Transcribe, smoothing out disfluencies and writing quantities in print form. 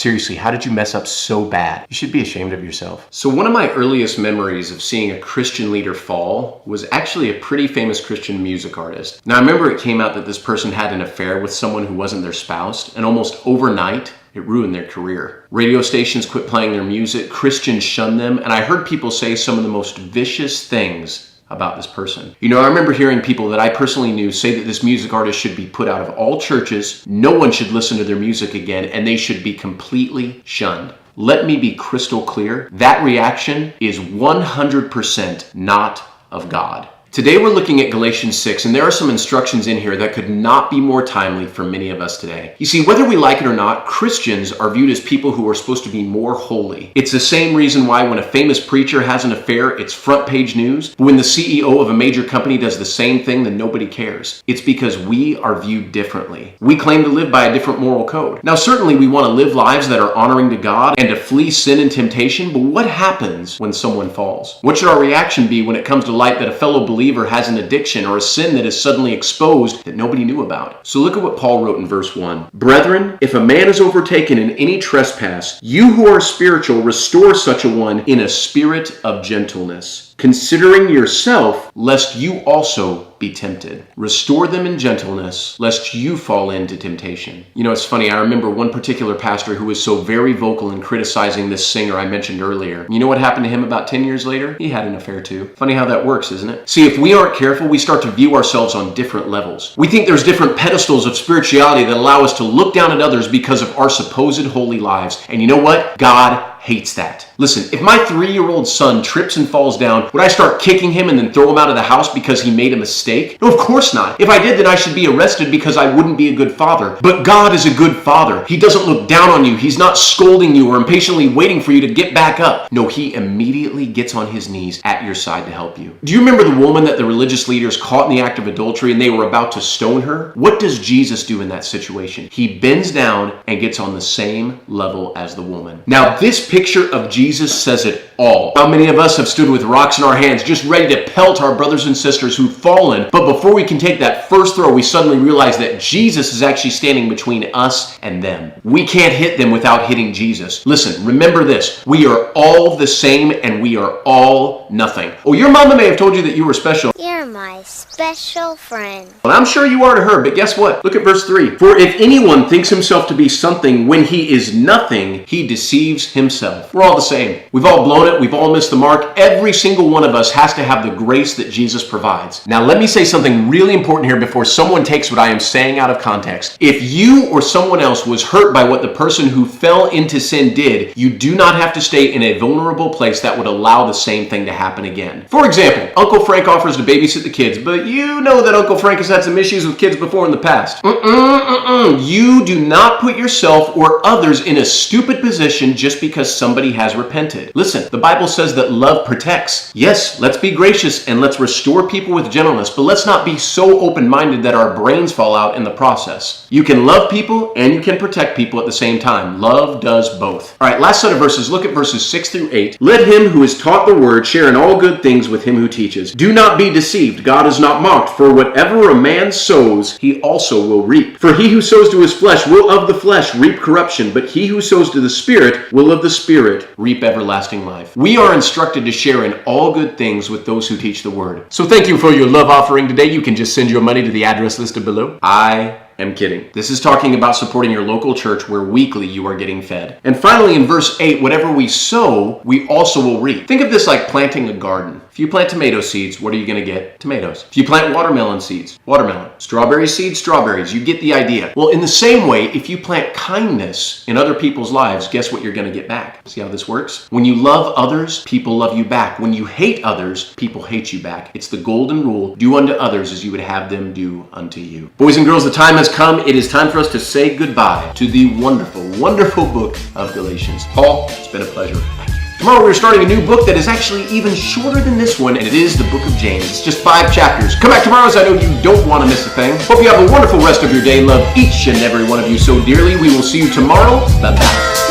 Seriously, how did you mess up so bad? You should be ashamed of yourself. So one of my earliest memories of seeing a Christian leader fall was actually a pretty famous Christian music artist. Now I remember it came out that this person had an affair with someone who wasn't their spouse, and almost overnight, it ruined their career. Radio stations quit playing their music, Christians shunned them, and I heard people say some of the most vicious things about this person. You know, I remember hearing people that I personally knew say that this music artist should be put out of all churches, no one should listen to their music again, and they should be completely shunned. Let me be crystal clear, that reaction is 100% not of God. Today we're looking at Galatians 6, and there are some instructions in here that could not be more timely for many of us today. You see, whether we like it or not, Christians are viewed as people who are supposed to be more holy. It's the same reason why when a famous preacher has an affair, it's front page news. But when the CEO of a major company does the same thing, then nobody cares. It's because we are viewed differently. We claim to live by a different moral code. Now, certainly we want to live lives that are honoring to God and to flee sin and temptation, but what happens when someone falls? What should our reaction be when it comes to light that a fellow believer has an addiction or a sin that is suddenly exposed that nobody knew about? So look at what Paul wrote in verse 1. Brethren, if a man is overtaken in any trespass, you who are spiritual, restore such a one in a spirit of gentleness, considering yourself, lest you also be tempted. Restore them in gentleness, lest you fall into temptation. You know, it's funny, I remember one particular pastor who was so very vocal in criticizing this singer I mentioned earlier. You know what happened to him about 10 years later? He had an affair too. Funny how that works, isn't it? See, if we aren't careful, we start to view ourselves on different levels. We think there's different pedestals of spirituality that allow us to look down at others because of our supposed holy lives. And you know what? God hates that. Listen, if my 3-year-old son trips and falls down, would I start kicking him and then throw him out of the house because he made a mistake? No, of course not. If I did, then I should be arrested because I wouldn't be a good father. But God is a good father. He doesn't look down on you. He's not scolding you or impatiently waiting for you to get back up. No, he immediately gets on his knees at your side to help you. Do you remember the woman that the religious leaders caught in the act of adultery and they were about to stone her? What does Jesus do in that situation? He bends down and gets on the same level as the woman. Now, this picture of Jesus says it all. How many of us have stood with rocks in our hands just ready to pelt our brothers and sisters who've fallen, but before we can take that first throw, we suddenly realize that Jesus is actually standing between us and them. We can't hit them without hitting Jesus. Listen, remember this. We are all the same and we are all nothing. Oh, your mama may have told you that you were special. You're my special friend. Well, I'm sure you are to her, but guess what? Look at verse 3. For if anyone thinks himself to be something when he is nothing, he deceives himself. We're all the same. We've all blown it. We've all missed the mark. Every single one of us has to have the grace that Jesus provides. Now, let me say something really important here before someone takes what I am saying out of context. If you or someone else was hurt by what the person who fell into sin did, you do not have to stay in a vulnerable place that would allow the same thing to happen again. For example, Uncle Frank offers to babysit the kids, but you know that Uncle Frank has had some issues with kids before in the past. You do not put yourself or others in a stupid position just because somebody has repented. Listen, the Bible says that love protects. Yes, let's be gracious and let's restore people with gentleness, but let's not be so open-minded that our brains fall out in the process. You can love people and you can protect people at the same time. Love does both. All right, last set of verses. Look at verses 6 through 8. Let him who is taught the word share in all good things with him who teaches. Do not be deceived. God is not mocked. For whatever a man sows, he also will reap. For he who sows to his flesh will of the flesh reap corruption, but he who sows to the Spirit will of the Spirit reap everlasting life. We are instructed to share in all good things with those who teach the word. So thank you for your love offering today. You can just send your money to the address listed below. I am kidding. This is talking about supporting your local church where weekly you are getting fed. And finally, in verse 8, whatever we sow, we also will reap. Think of this like planting a garden. If you plant tomato seeds, what are you going to get? Tomatoes. If you plant watermelon seeds, watermelon. Strawberry seeds, strawberries. You get the idea. Well, in the same way, if you plant kindness in other people's lives, guess what you're going to get back? See how this works? When you love others, people love you back. When you hate others, people hate you back. It's the golden rule. Do unto others as you would have them do unto you. Boys and girls, the time has come. It is time for us to say goodbye to the wonderful, wonderful book of Galatians. Paul, it's been a pleasure. Tomorrow we're starting a new book that is actually even shorter than this one, and it is the book of James. It's just 5 chapters. Come back tomorrow as I know you don't want to miss a thing. Hope you have a wonderful rest of your day. Love each and every one of you so dearly. We will see you tomorrow. Bye-bye.